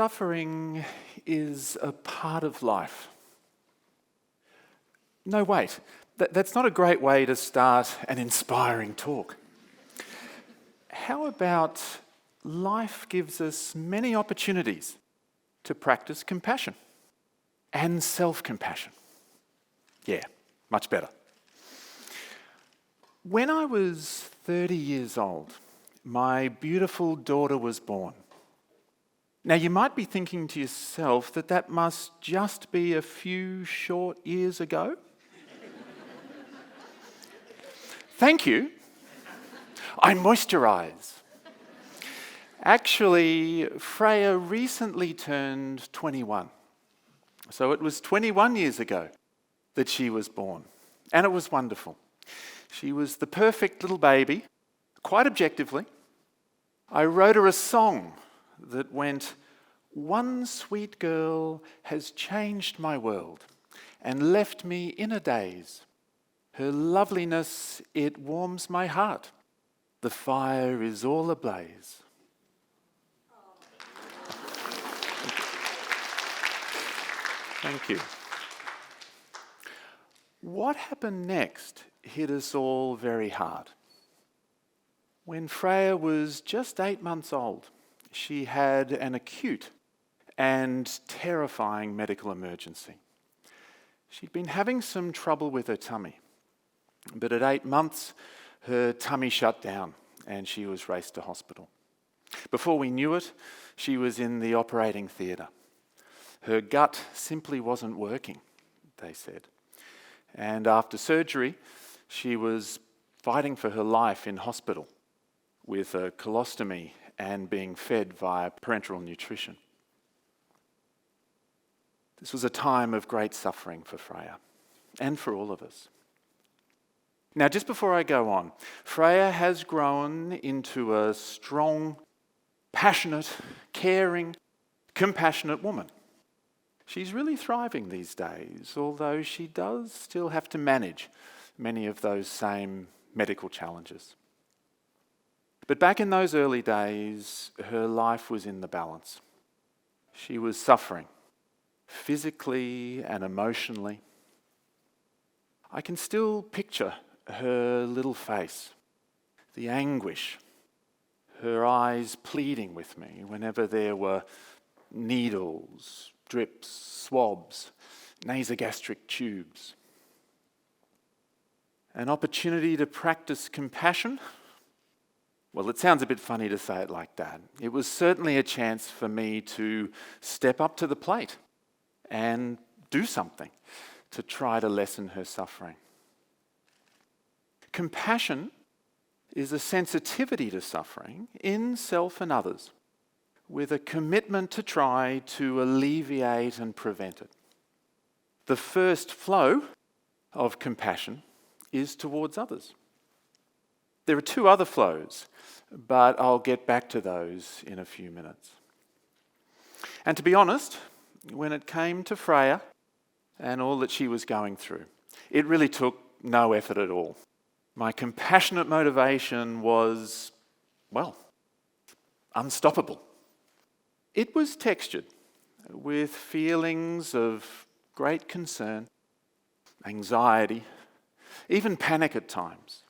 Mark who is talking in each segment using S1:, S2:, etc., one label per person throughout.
S1: Suffering is a part of life. No, wait. That's not a great way to start an inspiring talk. How about life gives us many opportunities to practice compassion and self-compassion? Yeah, much better. When I was 30 years old, my beautiful daughter was born. Now, you might be thinking to yourself that must just be a few short years ago. Thank you. I moisturise. Actually, Freya recently turned 21. So it was 21 years ago that she was born. And it was wonderful. She was the perfect little baby, quite objectively. I wrote her a song that went, "One sweet girl has changed my world and left me in a daze. Her loveliness, it warms my heart. The fire is all ablaze." Thank you. What happened next hit us all very hard. When Freya was just 8 months old, she had an acute and terrifying medical emergency. She'd been having some trouble with her tummy, but at 8 months, her tummy shut down and she was raced to hospital. Before we knew it, she was in the operating theatre. Her gut simply wasn't working, they said. And after surgery, she was fighting for her life in hospital with a colostomy and being fed via parenteral nutrition. This was a time of great suffering for Freya and for all of us. Now, just before I go on, Freya has grown into a strong, passionate, caring, compassionate woman. She's really thriving these days, although she does still have to manage many of those same medical challenges. But back in those early days, her life was in the balance. She was suffering, physically and emotionally. I can still picture her little face, the anguish, her eyes pleading with me whenever there were needles, drips, swabs, nasogastric tubes. An opportunity to practice compassion? Well, it sounds a bit funny to say it like that. It was certainly a chance for me to step up to the plate and do something to try to lessen her suffering. Compassion is a sensitivity to suffering in self and others, with a commitment to try to alleviate and prevent it. The first flow of compassion is towards others. There are two other flows, but I'll get back to those in a few minutes. And to be honest, when it came to Freya and all that she was going through, it really took no effort at all. My compassionate motivation was, well, unstoppable. It was textured with feelings of great concern, anxiety, even panic at times.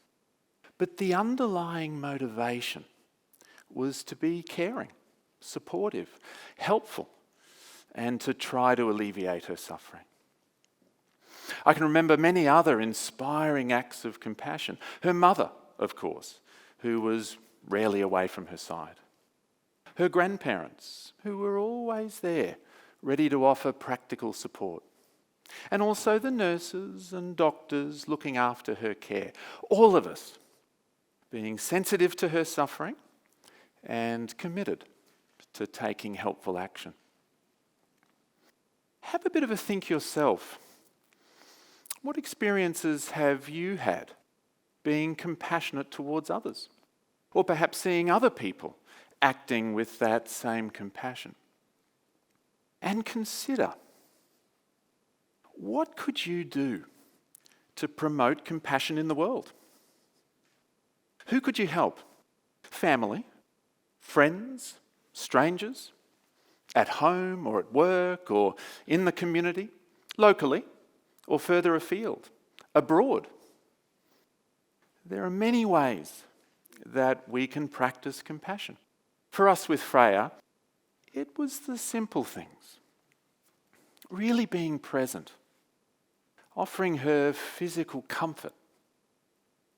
S1: But the underlying motivation was to be caring, supportive, helpful, and to try to alleviate her suffering. I can remember many other inspiring acts of compassion. Her mother, of course, who was rarely away from her side. Her grandparents, who were always there, ready to offer practical support. And also the nurses and doctors looking after her care. All of us being sensitive to her suffering and committed to taking helpful action. Have a bit of a think yourself. What experiences have you had being compassionate towards others? Or perhaps seeing other people acting with that same compassion? And consider, what could you do to promote compassion in the world? Who could you help? Family, friends, strangers, at home or at work or in the community, locally or further afield, abroad. There are many ways that we can practice compassion. For us with Freya, it was the simple things. Really being present, offering her physical comfort,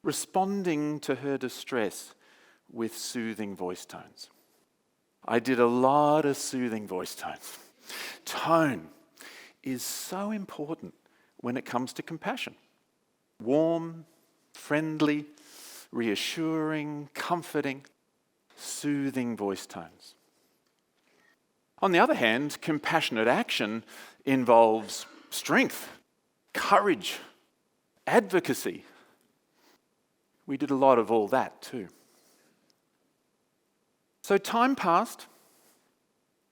S1: responding to her distress with soothing voice tones. I did a lot of soothing voice tones. Tone is so important when it comes to compassion. Warm, friendly, reassuring, comforting, soothing voice tones. On the other hand, compassionate action involves strength, courage, advocacy. We did a lot of all that too. So time passed,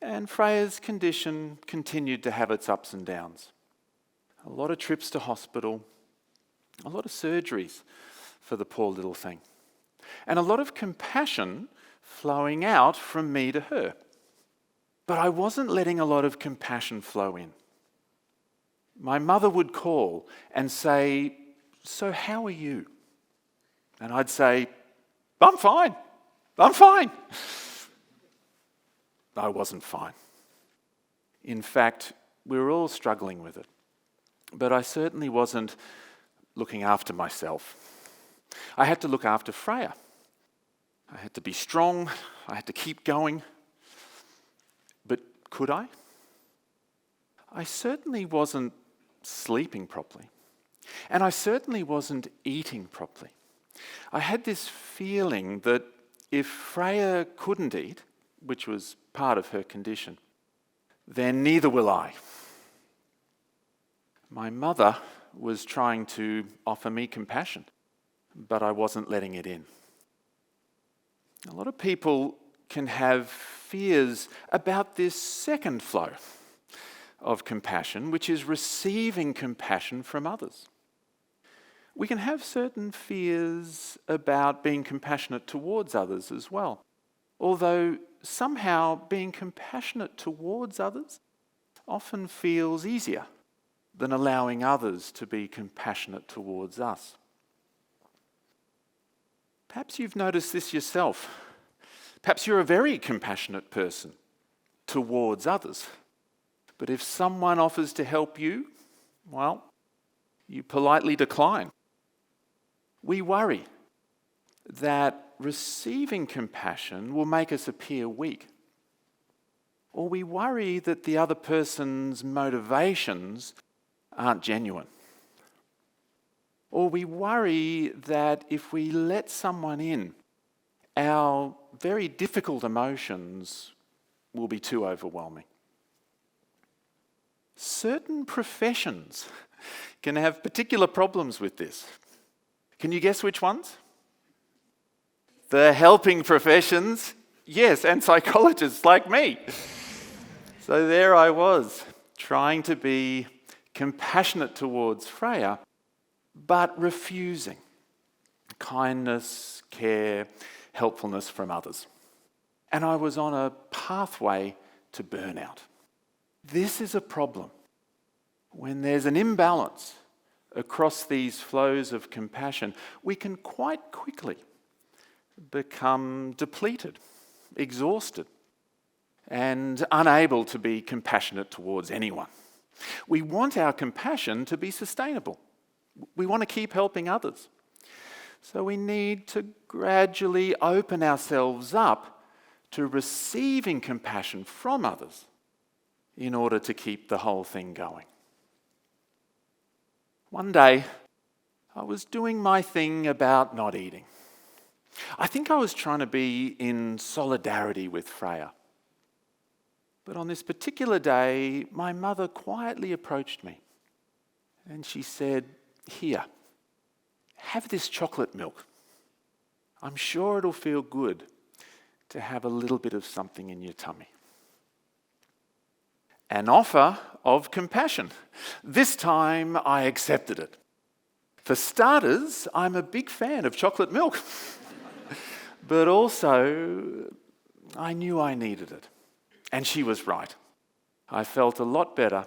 S1: and Freya's condition continued to have its ups and downs. A lot of trips to hospital, a lot of surgeries for the poor little thing, and a lot of compassion flowing out from me to her. But I wasn't letting a lot of compassion flow in. My mother would call and say, "So how are you?" And I'd say, I'm fine. I wasn't fine. In fact, we were all struggling with it. But I certainly wasn't looking after myself. I had to look after Freya. I had to be strong. I had to keep going. But could I? I certainly wasn't sleeping properly. And I certainly wasn't eating properly. I had this feeling that if Freya couldn't eat, which was part of her condition, then neither will I. My mother was trying to offer me compassion, but I wasn't letting it in. A lot of people can have fears about this second flow of compassion, which is receiving compassion from others. We can have certain fears about being compassionate towards others as well, although somehow being compassionate towards others often feels easier than allowing others to be compassionate towards us. Perhaps you've noticed this yourself. Perhaps you're a very compassionate person towards others. But if someone offers to help you, well, you politely decline. We worry that receiving compassion will make us appear weak. Or we worry that the other person's motivations aren't genuine. Or we worry that if we let someone in, our very difficult emotions will be too overwhelming. Certain professions can have particular problems with this. Can you guess which ones? The helping professions, yes, and psychologists like me. So there I was, trying to be compassionate towards Freya, but refusing kindness, care, helpfulness from others. And I was on a pathway to burnout. This is a problem. When there's an imbalance across these flows of compassion, we can quite quickly become depleted, exhausted, and unable to be compassionate towards anyone. We want our compassion to be sustainable. We want to keep helping others. So we need to gradually open ourselves up to receiving compassion from others in order to keep the whole thing going. One day, I was doing my thing about not eating. I think I was trying to be in solidarity with Freya. But on this particular day, my mother quietly approached me and she said, "Here, have this chocolate milk. I'm sure it'll feel good to have a little bit of something in your tummy." An offer of compassion. This time I accepted it. For starters, I'm a big fan of chocolate milk. But also, I knew I needed it. And she was right. I felt a lot better,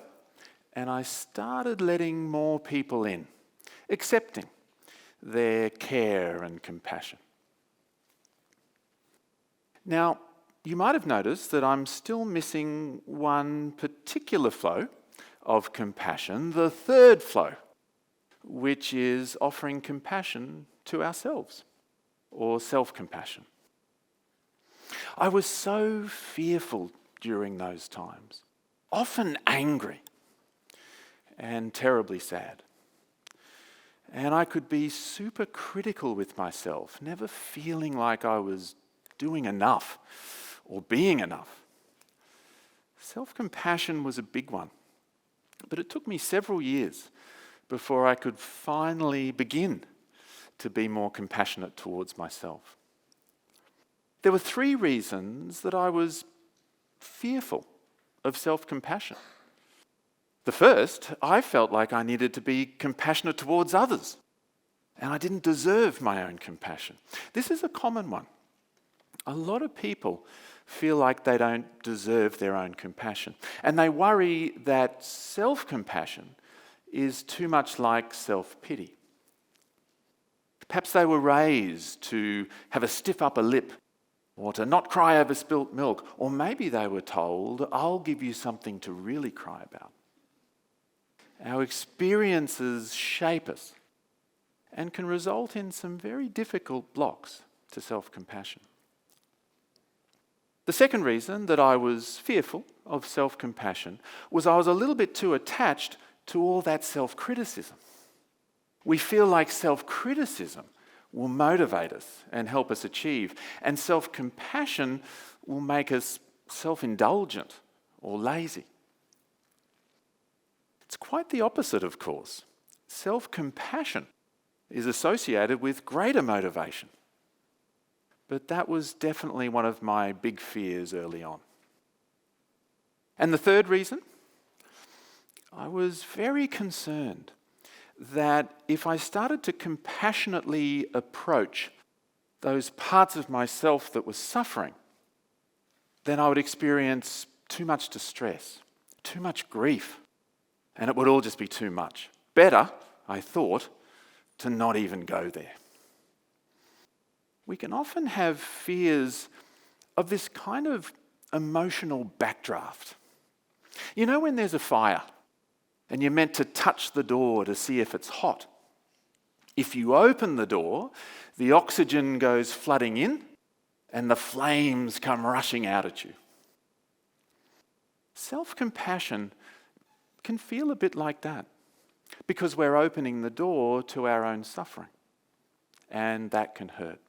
S1: and I started letting more people in, accepting their care and compassion. Now, you might have noticed that I'm still missing one particular flow of compassion, the third flow, which is offering compassion to ourselves, or self-compassion. I was so fearful during those times, often angry and terribly sad. And I could be super critical with myself, never feeling like I was doing enough or being enough. Self-compassion was a big one, but it took me several years before I could finally begin to be more compassionate towards myself. There were 3 reasons that I was fearful of self-compassion. The first, I felt like I needed to be compassionate towards others, and I didn't deserve my own compassion. This is a common one. A lot of people feel like they don't deserve their own compassion, and they worry that self-compassion is too much like self-pity. Perhaps they were raised to have a stiff upper lip, or to not cry over spilt milk, or maybe they were told, "I'll give you something to really cry about." Our experiences shape us and can result in some very difficult blocks to self-compassion. The second reason that I was fearful of self-compassion was I was a little bit too attached to all that self-criticism. We feel like self-criticism will motivate us and help us achieve, and self-compassion will make us self-indulgent or lazy. It's quite the opposite, of course. Self-compassion is associated with greater motivation. But that was definitely one of my big fears early on. And the third reason, I was very concerned that if I started to compassionately approach those parts of myself that were suffering, then I would experience too much distress, too much grief, and it would all just be too much. Better, I thought, to not even go there. We can often have fears of this kind of emotional backdraft. You know when there's a fire and you're meant to touch the door to see if it's hot? If you open the door, the oxygen goes flooding in and the flames come rushing out at you. Self-compassion can feel a bit like that because we're opening the door to our own suffering, and that can hurt.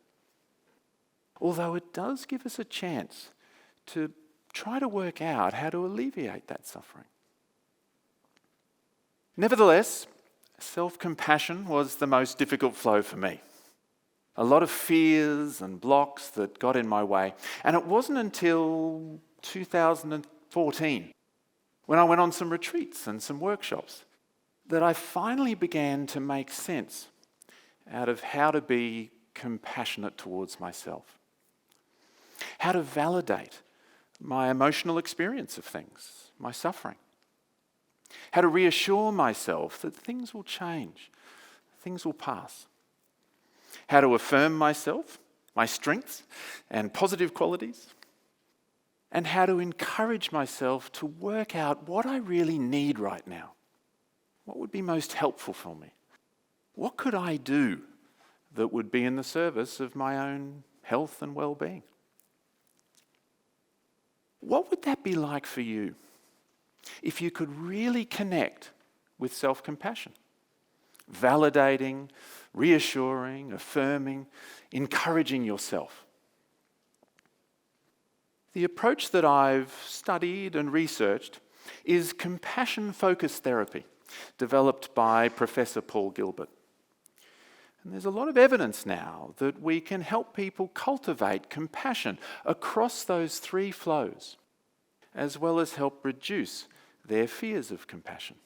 S1: Although it does give us a chance to try to work out how to alleviate that suffering. Nevertheless, self-compassion was the most difficult flow for me. A lot of fears and blocks that got in my way. And it wasn't until 2014, when I went on some retreats and some workshops, that I finally began to make sense out of how to be compassionate towards myself. How to validate my emotional experience of things, my suffering. How to reassure myself that things will change, things will pass. How to affirm myself, my strengths and positive qualities. And how to encourage myself to work out what I really need right now. What would be most helpful for me? What could I do that would be in the service of my own health and well-being? What would that be like for you if you could really connect with self-compassion? Validating, reassuring, affirming, encouraging yourself. The approach that I've studied and researched is compassion-focused therapy, developed by Professor Paul Gilbert. And there's a lot of evidence now that we can help people cultivate compassion across those 3 flows, as well as help reduce their fears of compassion.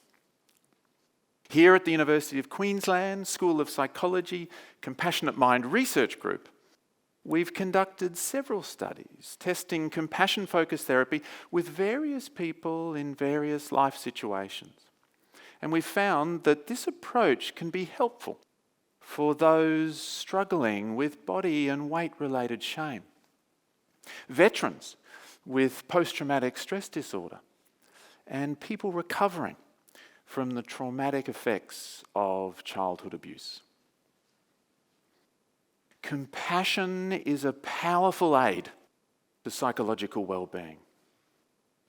S1: Here at the University of Queensland School of Psychology Compassionate Mind Research Group, we've conducted several studies testing compassion-focused therapy with various people in various life situations. And we've found that this approach can be helpful for those struggling with body and weight-related shame, veterans with post-traumatic stress disorder, and people recovering from the traumatic effects of childhood abuse. Compassion is a powerful aid to psychological well-being.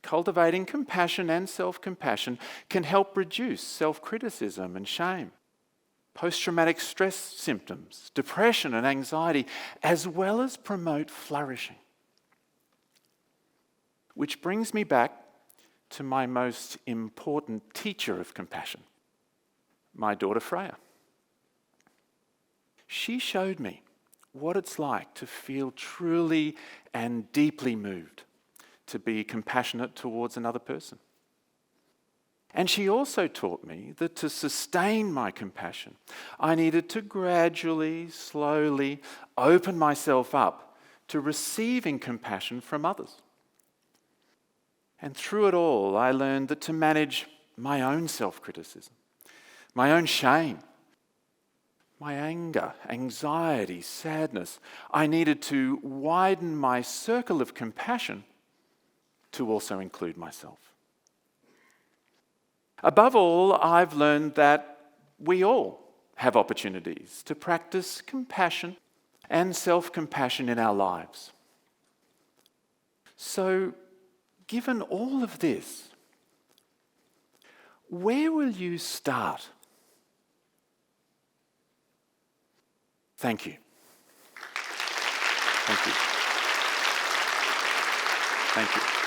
S1: Cultivating compassion and self-compassion can help reduce self-criticism and shame, post-traumatic stress symptoms, depression and anxiety, as well as promote flourishing. Which brings me back to my most important teacher of compassion, my daughter Freya. She showed me what it's like to feel truly and deeply moved, to be compassionate towards another person. And she also taught me that to sustain my compassion, I needed to gradually, slowly open myself up to receiving compassion from others. And through it all, I learned that to manage my own self-criticism, my own shame, my anger, anxiety, sadness, I needed to widen my circle of compassion to also include myself. Above all, I've learned that we all have opportunities to practice compassion and self-compassion in our lives. So, given all of this, where will you start? Thank you. Thank you. Thank you.